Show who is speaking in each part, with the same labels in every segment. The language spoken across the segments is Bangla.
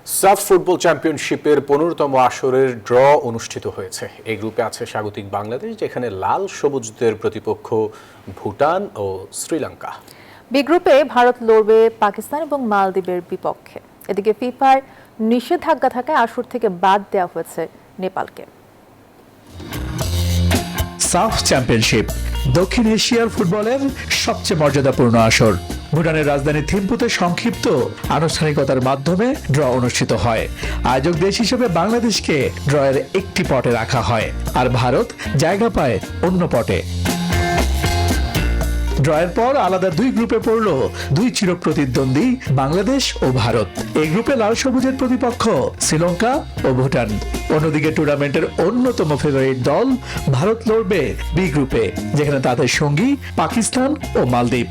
Speaker 1: সাফ ফুটবল চ্যাম্পিয়নশিপের 15তম আসরের ড্র অনুষ্ঠিত হয়েছে। এই গ্রুপে আছে স্বাগতিক বাংলাদেশ, যেখানে লাল সবুজদের প্রতিপক্ষ ভুটান ও শ্রীলঙ্কা।
Speaker 2: বি গ্রুপে ভারত লড়বে পাকিস্তান এবং মালদ্বীপের বিপক্ষে। এদিকে ফিফার নিষেধাজ্ঞা থাকায় আসর থেকে বাদ দেওয়া হয়েছে নেপালকে।
Speaker 3: সাফ চ্যাম্পিয়নশিপ দক্ষিণ এশিয়ার ফুটবলের সবচেয়ে মর্যাদাপূর্ণ আসর। ভুটানের রাজধানী থিম্পুতে সংক্ষিপ্ত আনুষ্ঠানিকতার মাধ্যমে ড্র অনুষ্ঠিত হয়। আয়োজক দেশ হিসেবে বাংলাদেশকে ড্রয়ের একটি পটে রাখা হয়, আর ভারত জায়গা পায় অন্য পটে। ড্রয়ের পর আলাদা দুই গ্রুপে পড়ল দুই চিরপ্রতিদ্বন্দ্বী বাংলাদেশ ও ভারত। এই গ্রুপে লাল সবুজের প্রতিপক্ষ শ্রীলঙ্কা ও ভুটান। অন্যদিকে টুর্নামেন্টের অন্যতম ফেভারিট দল ভারত লড়বে বি গ্রুপে, যেখানে তাদের সঙ্গী পাকিস্তান ও মালদ্বীপ।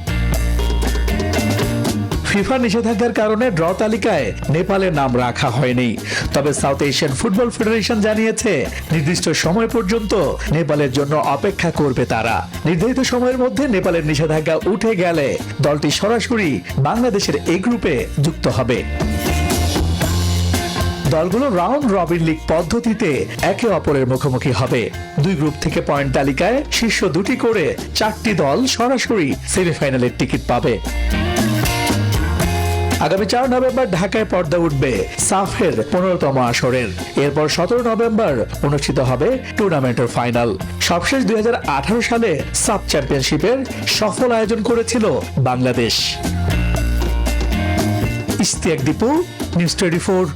Speaker 3: ফিফা নিষেধাজ্ঞার কারণে ড্র তালিকায় নেপালের নাম রাখা হয়নি। তবে সাউথ এশিয়ান ফুটবল ফেডারেশন জানিয়েছে, নির্দিষ্ট সময় পর্যন্ত নেপালের জন্য অপেক্ষা করবে তারা। নির্ধারিত সময়ের মধ্যে নেপালের নিষেধাজ্ঞা উঠে গেলে দলটি সরাসরি বাংলাদেশের এই গ্রুপে যুক্ত হবে। দলগুলো রাউন্ড রবিন লিগ পদ্ধতিতে একে অপরের মুখোমুখি হবে। দুই গ্রুপ থেকে পয়েন্ট তালিকায় শীর্ষ দুটি করে 4টি দল সরাসরি সেমিফাইনালের টিকিট পাবে। আগামী 4 নভেম্বর ঢাকায় পর্দা উঠবে সাফের 15তম আসরের। এরপর 17 নভেম্বর অনুষ্ঠিত হবে টুর্নামেন্টের ফাইনাল। সবশেষ 2018 সালে সাফ চ্যাম্পিয়নশিপের সফল আয়োজন করেছিল বাংলাদেশ। ইশতিয়াক দীপু, নিউজ 24।